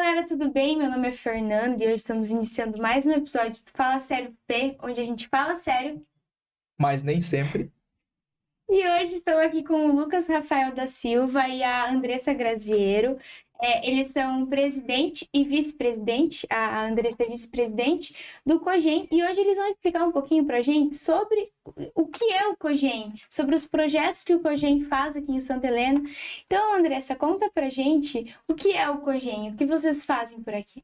galera, tudo bem? Meu nome é Fernando e hoje estamos iniciando mais um episódio do Fala Sério P, onde a gente fala sério. Mas nem sempre. E hoje estou aqui com o Lucas Rafael da Silva e a Andressa Graziero. Eles são presidente e vice-presidente, a Andressa é vice-presidente do Cogem, e hoje eles vão explicar um pouquinho pra gente sobre o que é o Cogem, sobre os projetos que o Cogem faz aqui em Santa Helena. Então, Andressa, conta pra gente o que é o Cogem, o que vocês fazem por aqui.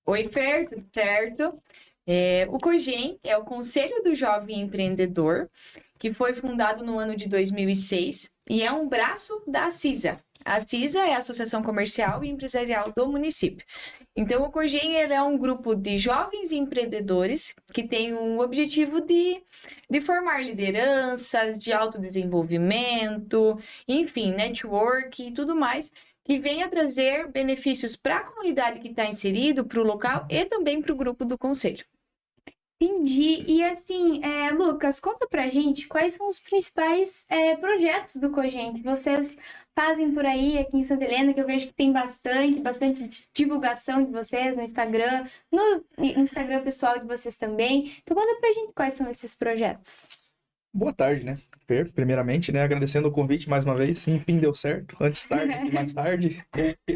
Oi, Fer, tudo certo? O Cogem é o Conselho do Jovem Empreendedor, que foi fundado no ano de 2006 e é um braço da CISA. A CISA é a Associação Comercial e Empresarial do município. Então, o Cogem é um grupo de jovens empreendedores que tem o objetivo de formar lideranças, de autodesenvolvimento, enfim, network e tudo mais, que venha trazer benefícios para a comunidade que está inserido, para o local e também para o grupo do conselho. Entendi. E assim, Lucas, conta pra gente quais são os principais projetos do Cogem que vocês fazem por aí aqui em Santa Helena, que eu vejo que tem bastante divulgação de vocês no Instagram pessoal de vocês também. Então conta pra gente quais são esses projetos. Boa tarde, né? Fer, primeiramente, né? Agradecendo o convite mais uma vez. Enfim, deu certo. Antes tarde do que mais tarde.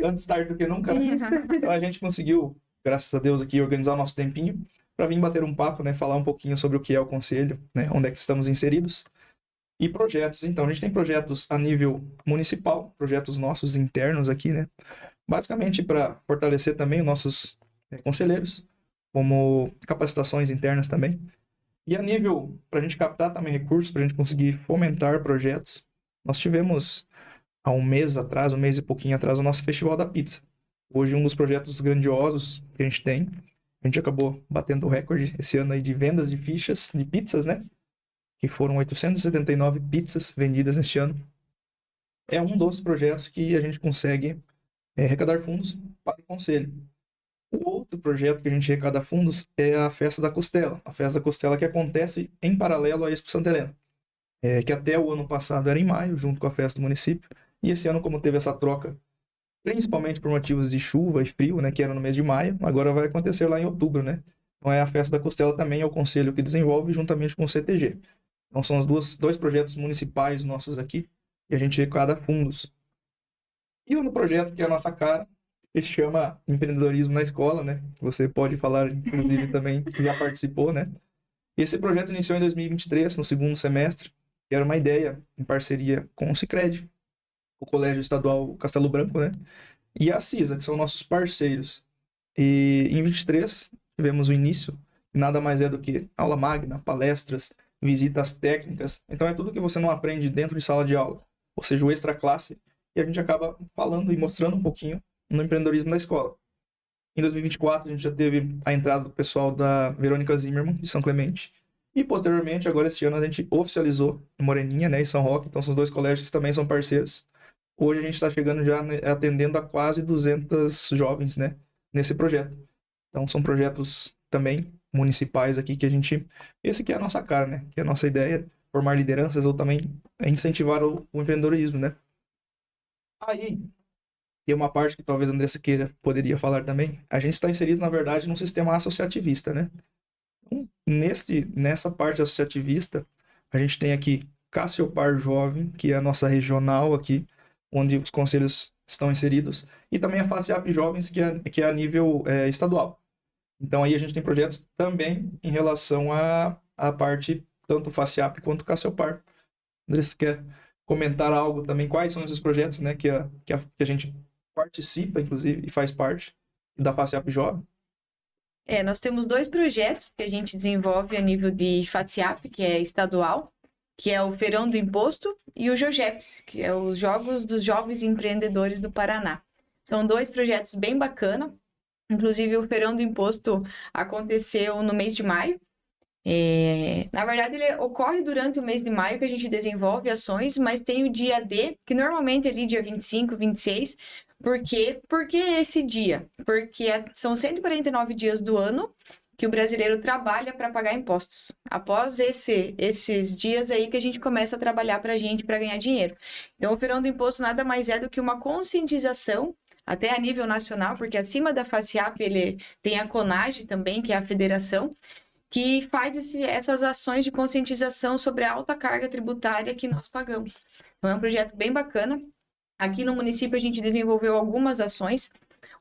Ou antes tarde do que nunca, né? Então a gente conseguiu, graças a Deus, aqui organizar o nosso tempinho para vir bater um papo, né? Falar um pouquinho sobre o que é o conselho, né? Onde é que estamos inseridos. E projetos, então, a gente tem projetos a nível municipal, projetos nossos internos aqui, né? Basicamente para fortalecer também os nossos conselheiros, como capacitações internas também. E a nível, para a gente captar também recursos, para a gente conseguir fomentar projetos, nós tivemos há um mês e pouquinho atrás, o nosso Festival da Pizza. Hoje um dos projetos grandiosos que a gente tem. A gente acabou batendo o recorde esse ano aí de vendas de fichas, de pizzas, né? Que foram 879 pizzas vendidas neste ano. É um dos projetos que a gente consegue arrecadar fundos para o conselho. O outro projeto que a gente arrecada fundos é a Festa da Costela. A Festa da Costela que acontece em paralelo à Expo Santa Helena. Que até o ano passado era em maio, junto com a festa do município. E esse ano, como teve essa troca, principalmente por motivos de chuva e frio, né, que era no mês de maio, agora vai acontecer lá em outubro, né? Então a Festa da Costela também é o conselho que desenvolve juntamente com o CTG. Então são os dois projetos municipais nossos aqui e a gente arrecada fundos. E um projeto que é a nossa cara, que se chama Empreendedorismo na Escola, né? Você pode falar, inclusive, também que já participou, né? Esse projeto iniciou em 2023, no segundo semestre, que era uma ideia em parceria com o Sicredi, o Colégio Estadual Castelo Branco, né? E a CISA, que são nossos parceiros. E em 23 tivemos o início, que nada mais é do que aula magna, palestras, visitas técnicas. Então é tudo que você não aprende dentro de sala de aula, ou seja, o extra classe, e a gente acaba falando e mostrando um pouquinho no empreendedorismo da escola. Em 2024 a gente já teve a entrada do pessoal da Verônica Zimmermann, de São Clemente, e posteriormente, agora esse ano, a gente oficializou em Moreninha, né, e São Roque, então são os dois colégios que também são parceiros. Hoje a gente está chegando já, né, atendendo a quase 200 jovens, né, nesse projeto. Então são projetos também municipais aqui que a gente... Esse que é a nossa cara, né, que é a nossa ideia, formar lideranças ou também incentivar o empreendedorismo, né. Aí, tem uma parte que talvez a Andressa poderia falar também. A gente está inserido, na verdade, num sistema associativista, né? Então, nessa parte associativista, a gente tem aqui Cassiopar Jovem, que é a nossa regional aqui, onde os conselhos estão inseridos, e também a FACIAP Jovens, que é a nível estadual. Então aí a gente tem projetos também em relação à parte tanto FACIAP quanto Cassiopar. Andressa, quer comentar algo também? Quais são esses projetos, né, que a gente participa, inclusive, e faz parte da FACIAP Jovem? Nós temos dois projetos que a gente desenvolve a nível de FACIAP, que é estadual, que é o Feirão do Imposto, e o JOGEPS, que é os Jogos dos Jovens Empreendedores do Paraná. São dois projetos bem bacanas. Inclusive, o Feirão do Imposto aconteceu no mês de maio. Na verdade, ele ocorre durante o mês de maio que a gente desenvolve ações, mas tem o dia D, que normalmente é ali dia 25, 26. Por quê? Por que esse dia? Porque são 149 dias do ano que o brasileiro trabalha para pagar impostos. Após esses dias aí que a gente começa a trabalhar para a gente para ganhar dinheiro. Então, o Feirão do Imposto nada mais é do que uma conscientização até a nível nacional, porque acima da FACIAP ele tem a CONAGE também, que é a federação, que faz essas ações de conscientização sobre a alta carga tributária que nós pagamos. Então, é um projeto bem bacana. Aqui no município a gente desenvolveu algumas ações.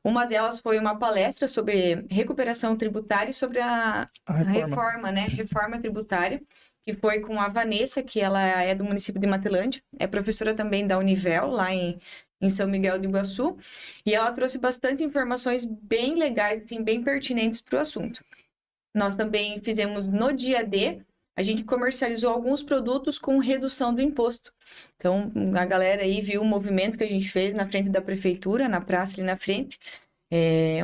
Uma delas foi uma palestra sobre recuperação tributária e sobre a reforma, né? Reforma tributária, que foi com a Vanessa, que ela é do município de Matelândia, é professora também da Univel, lá em São Miguel do Iguaçu, e ela trouxe bastante informações bem legais, assim, bem pertinentes para o assunto. Nós também fizemos no dia D, a gente comercializou alguns produtos com redução do imposto. Então, a galera aí viu o movimento que a gente fez na frente da prefeitura, na praça ali na frente,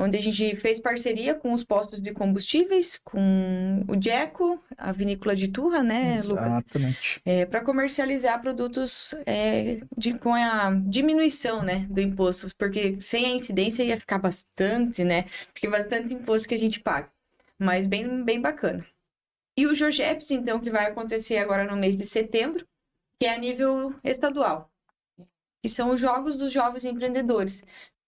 onde a gente fez parceria com os postos de combustíveis, com o Jeco, a vinícola de Turra, né, Lucas? Exatamente. Para comercializar produtos com a diminuição, né, do imposto, porque sem a incidência ia ficar bastante, né, porque bastante imposto que a gente paga, mas bem, bem bacana. E o JOJEPS, então, que vai acontecer agora no mês de setembro, que é a nível estadual, que são os Jogos dos Jovens Empreendedores.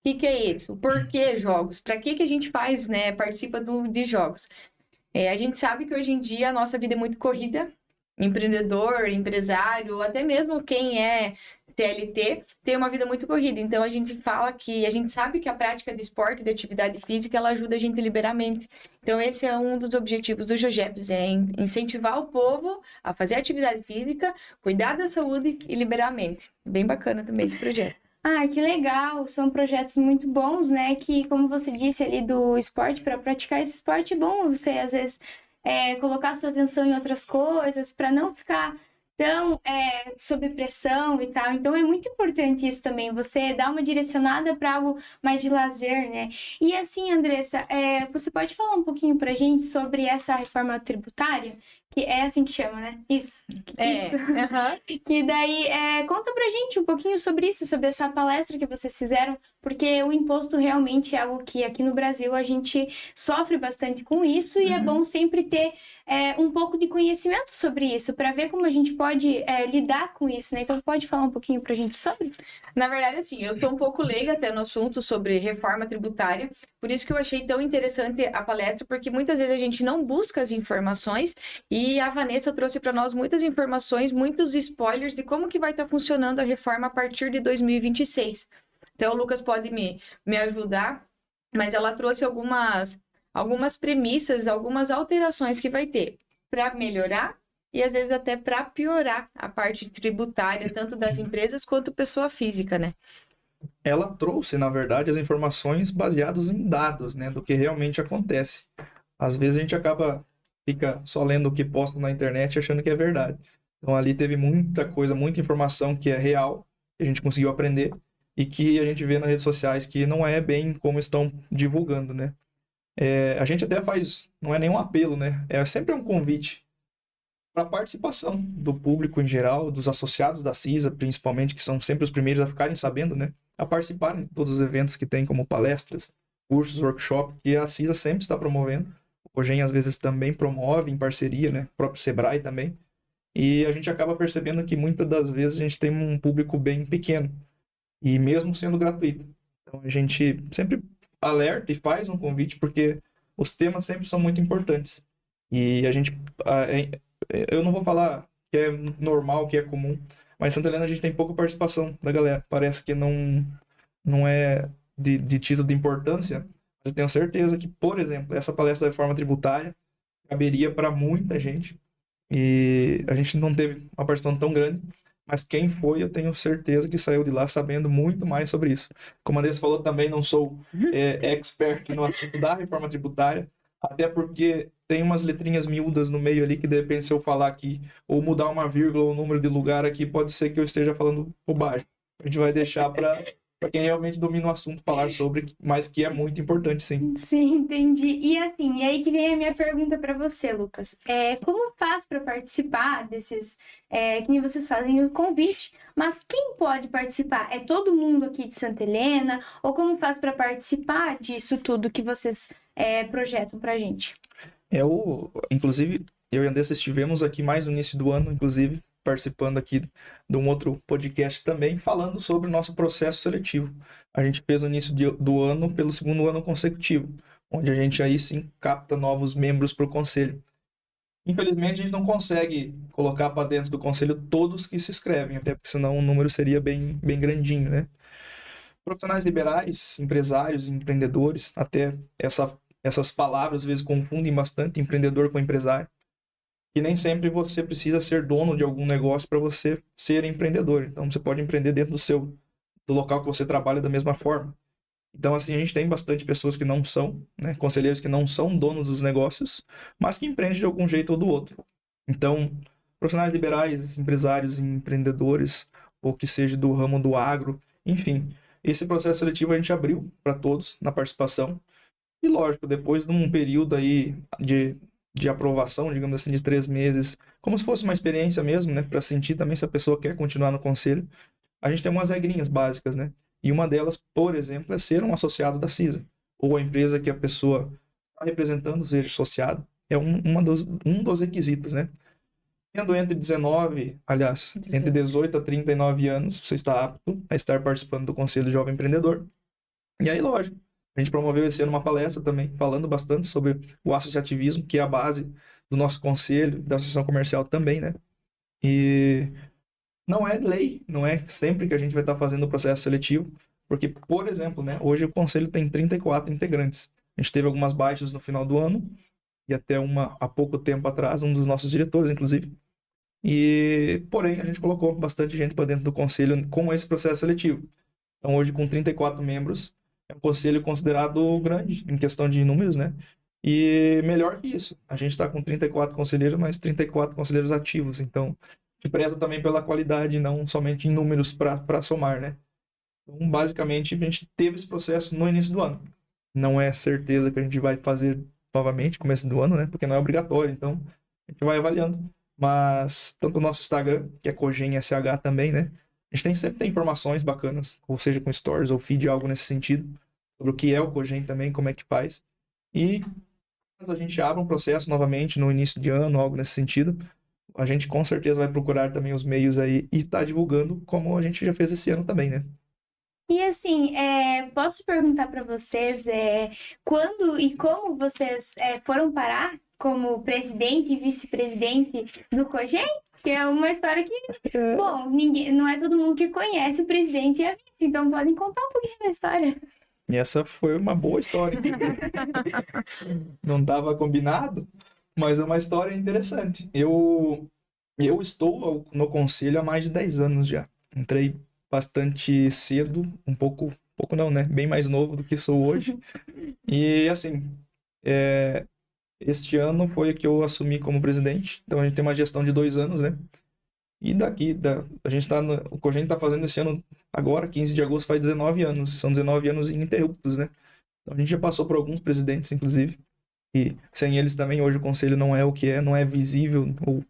O que é isso? O porquê jogos? Para que a gente faz, né? Participa de jogos? A gente sabe que hoje em dia a nossa vida é muito corrida. Empreendedor, empresário, até mesmo quem é CLT, tem uma vida muito corrida. Então, a gente sabe que a prática de esporte, de atividade física, ela ajuda a gente a liberar a mente. Então, esse é um dos objetivos do JOJEPS, incentivar o povo a fazer atividade física, cuidar da saúde e liberar a mente. Bem bacana também esse projeto. Ah, que legal! São projetos muito bons, né? Que, como você disse ali do esporte, para praticar esse esporte é bom você, às vezes, colocar sua atenção em outras coisas, para não ficar tão sob pressão e tal. Então, é muito importante isso também, você dar uma direcionada para algo mais de lazer, né? E assim, Andressa, você pode falar um pouquinho pra gente sobre essa reforma tributária? Que é assim que chama, né? Isso. Uhum. E daí, conta pra gente um pouquinho sobre isso, sobre essa palestra que vocês fizeram, porque o imposto realmente é algo que aqui no Brasil a gente sofre bastante com isso e é bom sempre ter um pouco de conhecimento sobre isso, para ver como a gente pode lidar com isso, né? Então, pode falar um pouquinho pra gente sobre? Na verdade, assim, eu tô um pouco leiga até no assunto sobre reforma tributária, por isso que eu achei tão interessante a palestra, porque muitas vezes a gente não busca as informações e a Vanessa trouxe para nós muitas informações, muitos spoilers de como que vai estar funcionando a reforma a partir de 2026. Então, o Lucas pode me ajudar, mas ela trouxe algumas premissas, algumas alterações que vai ter para melhorar e às vezes até para piorar a parte tributária, tanto das empresas quanto pessoa física, né? Ela trouxe, na verdade, as informações baseadas em dados, né, do que realmente acontece. Às vezes a gente fica só lendo o que posta na internet achando que é verdade. Então ali teve muita coisa, muita informação que é real, que a gente conseguiu aprender e que a gente vê nas redes sociais que não é bem como estão divulgando, né? A gente até faz, não é nenhum apelo, né? É sempre um convite para a participação do público em geral, dos associados da CISA, principalmente, que são sempre os primeiros a ficarem sabendo, né? A participarem de todos os eventos que tem, como palestras, cursos, workshop, que a CISA sempre está promovendo. O COGEM, às vezes, também promove em parceria, né? O próprio Sebrae também. E a gente acaba percebendo que, muitas das vezes, a gente tem um público bem pequeno. E mesmo sendo gratuito. Então, a gente sempre alerta e faz um convite, porque os temas sempre são muito importantes. E a gente... Eu não vou falar que é normal, que é comum, mas em Santa Helena a gente tem pouca participação da galera. Parece que não é de título de importância, mas eu tenho certeza que, por exemplo, essa palestra da reforma tributária caberia para muita gente. E a gente não teve uma participação tão grande, mas quem foi, eu tenho certeza que saiu de lá sabendo muito mais sobre isso. Como a Andressa falou, também não sou expert no assunto da reforma tributária, até porque tem umas letrinhas miúdas no meio ali que, de repente, se eu falar aqui, ou mudar uma vírgula ou um número de lugar aqui, pode ser que eu esteja falando bobagem. A gente vai deixar para quem realmente domina o assunto falar sobre, mas que é muito importante, sim. Sim, entendi. E assim, aí que vem a minha pergunta para você, Lucas. Como faz para participar desses, que nem vocês fazem o convite, mas quem pode participar? É todo mundo aqui de Santa Helena? Ou como faz para participar disso tudo que vocês projetam pra gente? Inclusive, eu e a Andressa estivemos aqui mais no início do ano, inclusive, participando aqui de um outro podcast também, falando sobre o nosso processo seletivo. A gente fez no início do ano pelo 2º ano consecutivo, onde a gente aí sim capta novos membros para o conselho. Infelizmente, a gente não consegue colocar para dentro do conselho todos que se inscrevem, até porque senão o número seria bem grandinho, né? Profissionais liberais, empresários e empreendedores, até essas palavras às vezes confundem bastante empreendedor com empresário, que nem sempre você precisa ser dono de algum negócio para você ser empreendedor. Então, você pode empreender dentro do local que você trabalha da mesma forma. Então, assim, a gente tem bastante pessoas que não são, né, conselheiros que não são donos dos negócios, mas que empreendem de algum jeito ou do outro. Então, profissionais liberais, empresários e empreendedores, ou que seja do ramo do agro, enfim, esse processo seletivo a gente abriu para todos na participação. E, lógico, depois de um período aí de aprovação, digamos assim, de 3 meses, como se fosse uma experiência mesmo, né, para sentir também se a pessoa quer continuar no conselho, a gente tem umas regrinhas básicas, né? E uma delas, por exemplo, é ser um associado da CISA, ou a empresa que a pessoa está representando seja associado, é um dos requisitos, né? Tendo entre 18 a 39 anos, você está apto a estar participando do Conselho Jovem Empreendedor. E aí, lógico, a gente promoveu esse ano uma palestra também, falando bastante sobre o associativismo, que é a base do nosso conselho, da associação comercial também, né? E não é lei, não é sempre que a gente vai estar fazendo o processo seletivo, porque, por exemplo, né, hoje o conselho tem 34 integrantes. A gente teve algumas baixas no final do ano, e até há pouco tempo atrás, um dos nossos diretores, inclusive. E, porém, a gente colocou bastante gente para dentro do conselho com esse processo seletivo. Então, hoje, com 34 membros, é um conselho considerado grande em questão de números, né? E melhor que isso, a gente está com 34 conselheiros, mas 34 conselheiros ativos. Então, te preza também pela qualidade, não somente em números para somar, né? Então, basicamente, a gente teve esse processo no início do ano. Não é certeza que a gente vai fazer novamente, começo do ano, né? Porque não é obrigatório, então a gente vai avaliando. Mas tanto o nosso Instagram, que é CogenSH também, né? A gente sempre tem informações bacanas, ou seja, com stories ou feed, algo nesse sentido, sobre o que é o Cogen também, como é que faz. E caso a gente abra um processo novamente no início de ano, algo nesse sentido, a gente com certeza vai procurar também os meios aí e tá divulgando como a gente já fez esse ano também, né? E assim, posso perguntar para vocês quando e como vocês foram parar como presidente e vice-presidente do Cogen? Que é uma história que, bom, não é todo mundo que conhece o presidente e a vice, então podem contar um pouquinho da história. E essa foi uma boa história. Não estava combinado, mas é uma história interessante. Eu estou no conselho há mais de 10 anos já. Entrei bastante cedo, um pouco não, né? Bem mais novo do que sou hoje. E assim, este ano foi que eu assumi como presidente. Então a gente tem uma gestão de 2 anos, né? E a gente está, o Cogen está fazendo esse ano, agora, 15 de agosto, faz 19 anos. São 19 anos ininterruptos, né? Então a gente já passou por alguns presidentes, inclusive. E sem eles também, hoje o conselho não é o que é, não é visível ou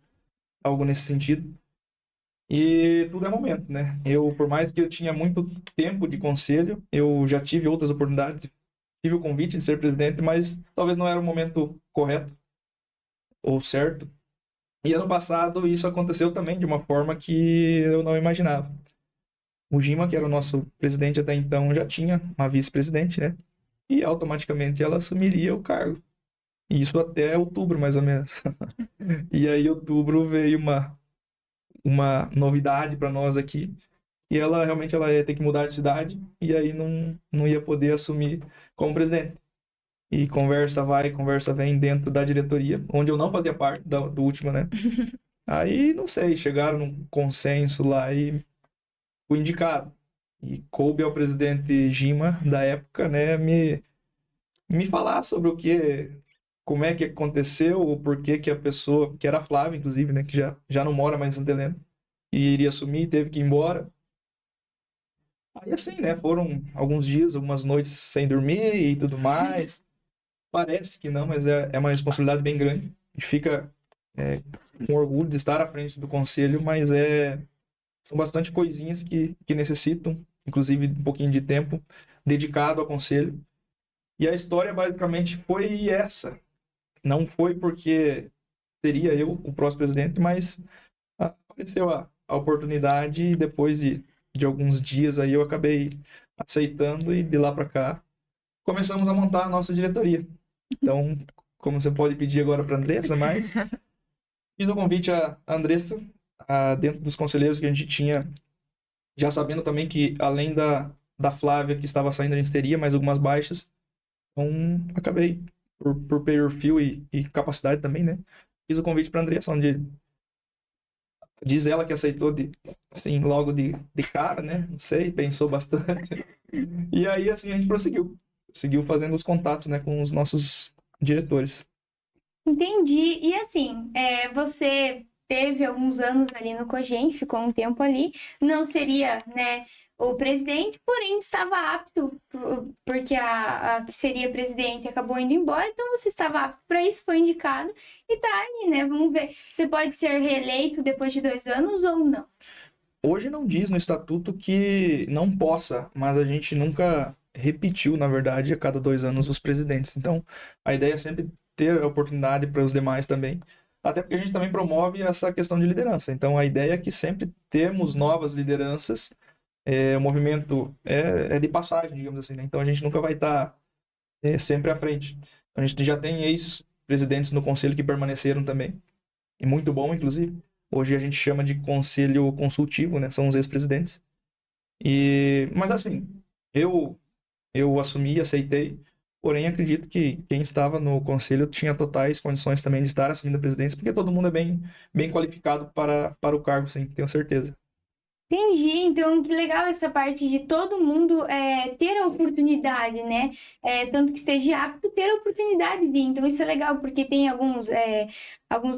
algo nesse sentido. E tudo é momento, né? Por mais que eu tinha muito tempo de conselho, eu já tive outras oportunidades, tive o convite de ser presidente, mas talvez não era o momento correto ou certo. E ano passado isso aconteceu também de uma forma que eu não imaginava. O Gima, que era o nosso presidente até então, já tinha uma vice-presidente, né? E automaticamente ela assumiria o cargo. E isso até outubro, mais ou menos. E aí, em outubro, veio uma novidade para nós aqui. E ela realmente ia ter que mudar de cidade. E aí não ia poder assumir como presidente. E conversa vai, conversa vem dentro da diretoria, onde eu não fazia parte do último, né? Aí, não sei, chegaram num consenso lá e fui indicado. E coube ao presidente Gima, da época, né, me falar sobre como é que aconteceu, o porquê que a pessoa, que era a Flávia, inclusive, né, que já não mora mais em Santa Helena, e iria assumir, teve que ir embora. Aí, assim, né, foram alguns dias, algumas noites sem dormir e tudo mais. Parece que não, mas é uma responsabilidade bem grande. A gente fica com orgulho de estar à frente do conselho, mas são bastante coisinhas que necessitam, inclusive um pouquinho de tempo dedicado ao conselho. E a história basicamente foi essa. Não foi porque seria eu o próximo presidente, mas apareceu a oportunidade e depois de alguns dias aí eu acabei aceitando e de lá para cá começamos a montar a nossa diretoria. Então, como você pode pedir agora para a Andressa, mas fiz o convite à Andressa, dentro dos conselheiros que a gente tinha, já sabendo também que além da Flávia que estava saindo, a gente teria mais algumas baixas. Então, acabei, por perfil e capacidade também, né? Fiz o convite para a Andressa, onde diz ela que aceitou assim, logo de cara, né? Não sei, pensou bastante. E aí, assim, a gente seguiu fazendo os contatos, né, com os nossos diretores. Entendi. E assim, você teve alguns anos ali no Cogen, ficou um tempo ali, não seria, né, o presidente, porém estava apto, porque a que seria presidente acabou indo embora, então você estava apto para isso, foi indicado e tá aí, né? Vamos ver. Você pode ser reeleito depois de 2 anos ou não? Hoje não diz no estatuto que não possa, mas a gente nunca repetiu, na verdade, a cada 2 anos os presidentes. Então, a ideia é sempre ter a oportunidade para os demais também, até porque a gente também promove essa questão de liderança. Então, a ideia é que sempre temos novas lideranças, o movimento é de passagem, digamos assim, né? Então, a gente nunca vai estar sempre à frente. A gente já tem ex-presidentes no conselho que permaneceram também, e muito bom, inclusive. Hoje a gente chama de conselho consultivo, né? São os ex-presidentes. Mas assim, eu assumi, aceitei, porém acredito que quem estava no conselho tinha totais condições também de estar assumindo a presidência, porque todo mundo é bem qualificado para o cargo, sim, tenho certeza. Entendi, então que legal essa parte de todo mundo ter a oportunidade, né? Tanto que esteja apto, ter a oportunidade de. Então isso é legal, porque tem alguns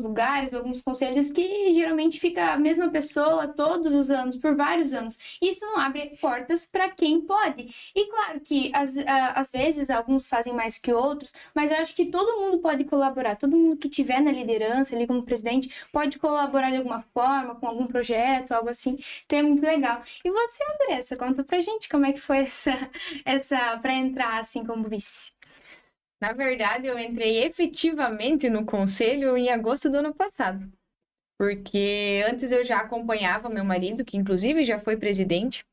lugares, alguns conselhos que geralmente fica a mesma pessoa todos os anos, por vários anos. Isso não abre portas para quem pode. E claro que às vezes alguns fazem mais que outros, mas eu acho que todo mundo pode colaborar, todo mundo que tiver na liderança ali como presidente pode colaborar de alguma forma, com algum projeto, algo assim. Então é muito legal. E você, Andressa, conta pra gente como é que foi essa para entrar assim como vice. Na verdade, eu entrei efetivamente no conselho em agosto do ano passado. Porque antes eu já acompanhava meu marido, que inclusive já foi presidente.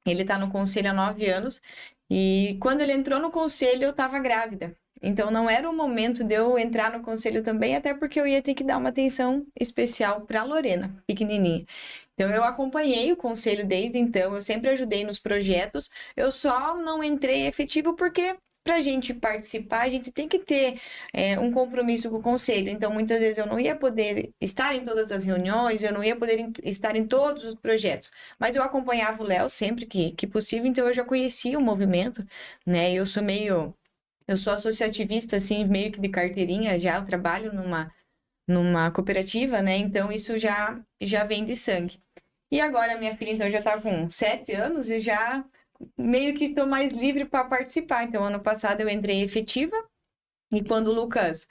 Ele está no conselho há 9 anos. E quando ele entrou no conselho, eu estava grávida. Então não era o momento de eu entrar no conselho também, até porque eu ia ter que dar uma atenção especial para a Lorena, pequenininha. Então eu acompanhei o conselho desde então, eu sempre ajudei nos projetos. Eu só não entrei efetivo porque para a gente participar, a gente tem que ter um compromisso com o conselho. Então, muitas vezes eu não ia poder estar em todas as reuniões, eu não ia poder estar em todos os projetos. Mas eu acompanhava o Léo sempre que possível, então eu já conhecia o movimento, né? Eu sou associativista, assim, meio que de carteirinha já, eu trabalho numa cooperativa, né? Então, isso já vem de sangue. E agora, minha filha, então, já tá com 7 anos e já meio que tô mais livre para participar. Então, ano passado eu entrei efetiva e quando o Lucas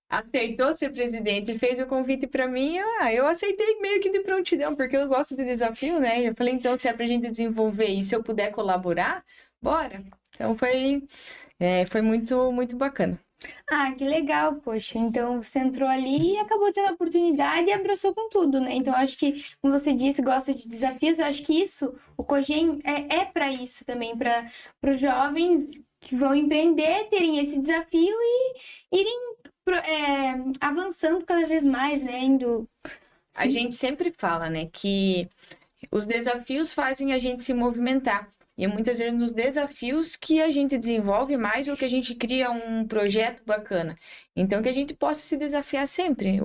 aceitou ser presidente e fez o convite para mim, eu aceitei meio que de prontidão, porque eu gosto de desafio, né? Eu falei, então, se é pra gente desenvolver e se eu puder colaborar, bora. Então, foi muito, muito bacana. Ah, que legal, poxa. Então você entrou ali e acabou tendo a oportunidade e abraçou com tudo, né? Então eu acho que, como você disse, gosta de desafios, eu acho que isso, o Cogen é para isso também, para os jovens que vão empreender, terem esse desafio e irem avançando cada vez mais, né? A gente sempre fala, né, que os desafios fazem a gente se movimentar. E é muitas vezes nos desafios que a gente desenvolve mais ou que a gente cria um projeto bacana. Então, que a gente possa se desafiar sempre.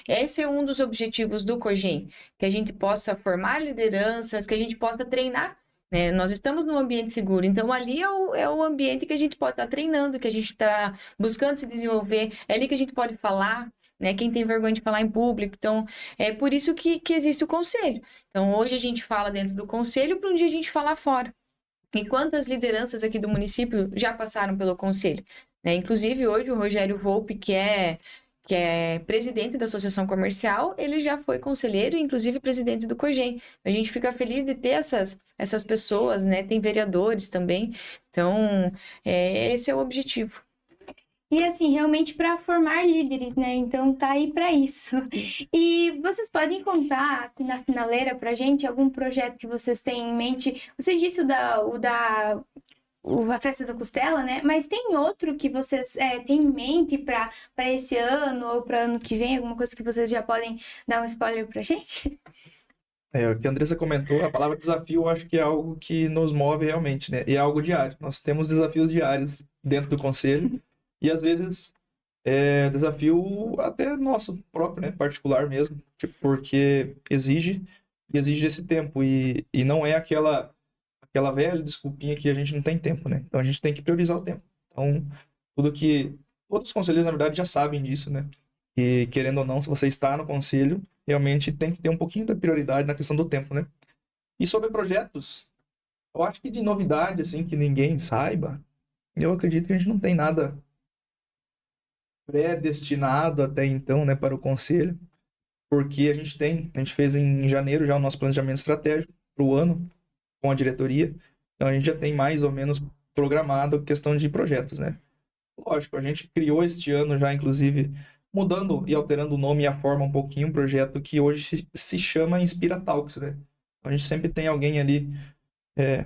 Esse é um dos objetivos do Cogen, que a gente possa formar lideranças, que a gente possa treinar. Né? Nós estamos num ambiente seguro, então ali é o ambiente que a gente pode estar treinando, que a gente está buscando se desenvolver, é ali que a gente pode falar. Né? Quem tem vergonha de falar em público. Então, é por isso que existe o conselho. Então, hoje a gente fala dentro do conselho, para um dia a gente falar fora. E quantas lideranças aqui do município já passaram pelo conselho? Né? Inclusive, hoje o Rogério Volpe, que é presidente da Associação Comercial, ele já foi conselheiro e, inclusive, presidente do Cogen. A gente fica feliz de ter essas pessoas, né? Tem vereadores também. Então, esse é o objetivo. E assim, realmente para formar líderes, né? Então tá aí para isso. E vocês podem contar aqui na finaleira pra gente algum projeto que vocês têm em mente? Você disse a Festa da Costela, né? Mas tem outro que vocês têm em mente para esse ano ou para ano que vem? Alguma coisa que vocês já podem dar um spoiler pra gente? O que a Andressa comentou, a palavra desafio, eu acho que é algo que nos move realmente, né? E é algo diário. Nós temos desafios diários dentro do conselho e às vezes é desafio até nosso próprio, né? Particular mesmo, porque exige esse tempo e não é aquela velha desculpinha que a gente não tem tempo, né? Então a gente tem que priorizar o tempo. Então, todos os conselheiros, na verdade, já sabem disso, né? E querendo ou não, se você está no conselho, realmente tem que ter um pouquinho da prioridade na questão do tempo, né? E sobre projetos, eu acho que de novidade, assim, que ninguém saiba, eu acredito que a gente não tem nada predestinado até então, né, para o conselho, porque a gente fez em janeiro já o nosso planejamento estratégico para o ano com a diretoria, então a gente já tem mais ou menos programado a questão de projetos, né? Lógico, a gente criou este ano já, inclusive, mudando e alterando o nome e a forma um pouquinho, um projeto que hoje se chama Inspira Talks, né? A gente sempre tem alguém ali,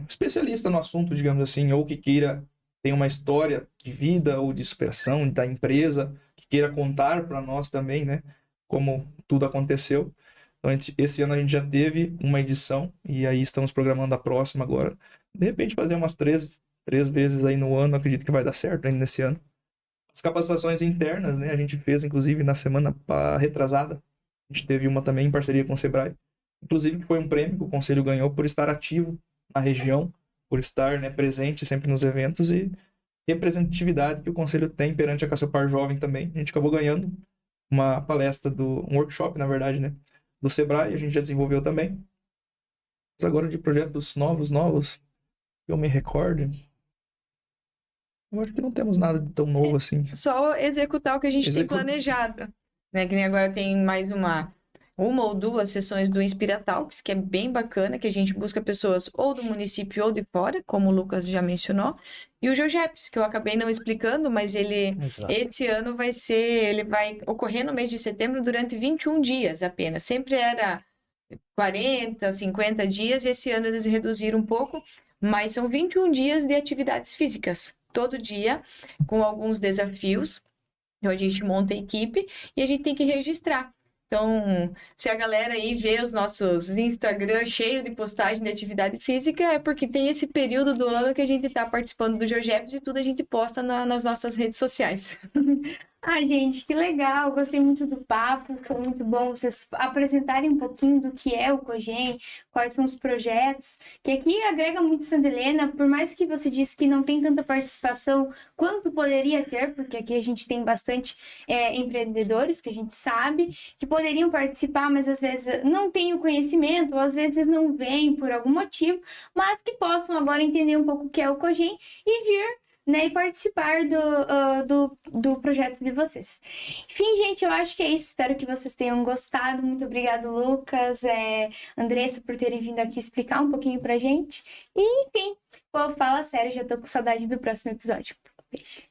especialista no assunto, digamos assim, ou que queira ter uma história de vida ou de superação da empresa, que queira contar para nós também, né? Como tudo aconteceu. Então, esse ano a gente já teve uma edição e aí estamos programando a próxima agora. De repente, fazer umas três vezes aí no ano, acredito que vai dar certo ainda nesse ano. As capacitações internas, né? A gente fez, inclusive, na semana retrasada. A gente teve uma também em parceria com o Sebrae. Inclusive, que foi um prêmio que o Conselho ganhou por estar ativo na região, por estar, né, presente sempre nos eventos e representatividade que o Conselho tem perante a Cassiopar Jovem também. A gente acabou ganhando uma palestra, um workshop, na verdade, né? Do Sebrae, a gente já desenvolveu também. Mas agora de projetos novos, que eu me recorde, eu acho que não temos nada de tão novo assim. Só executar o que a gente tem planejado, né? Que nem agora tem mais uma ou duas sessões do Inspira Talks, que é bem bacana, que a gente busca pessoas ou do município ou de fora, como o Lucas já mencionou, e o Jogeps, que eu acabei não explicando, mas esse ano ele vai ocorrer no mês de setembro durante 21 dias apenas. Sempre era 40, 50 dias, e esse ano eles reduziram um pouco, mas são 21 dias de atividades físicas, todo dia, com alguns desafios. Então, a gente monta a equipe e a gente tem que registrar. Então, se a galera aí vê os nossos Instagram cheio de postagem de atividade física, é porque tem esse período do ano que a gente está participando do Jogeps e tudo a gente posta nas nossas redes sociais. Ah, gente, que legal! Gostei muito do papo, foi muito bom vocês apresentarem um pouquinho do que é o Cogen, quais são os projetos, que aqui agrega muito Santa Helena, por mais que você disse que não tem tanta participação quanto poderia ter, porque aqui a gente tem bastante empreendedores que a gente sabe que poderiam participar, mas às vezes não têm o conhecimento, ou às vezes não vêm por algum motivo, mas que possam agora entender um pouco o que é o Cogen e vir, né, e participar do projeto de vocês. Enfim, gente, eu acho que é isso. Espero que vocês tenham gostado. Muito obrigado, Lucas, Andressa, por terem vindo aqui explicar um pouquinho pra gente. E, enfim, pô, fala sério, já tô com saudade do próximo episódio. Beijo.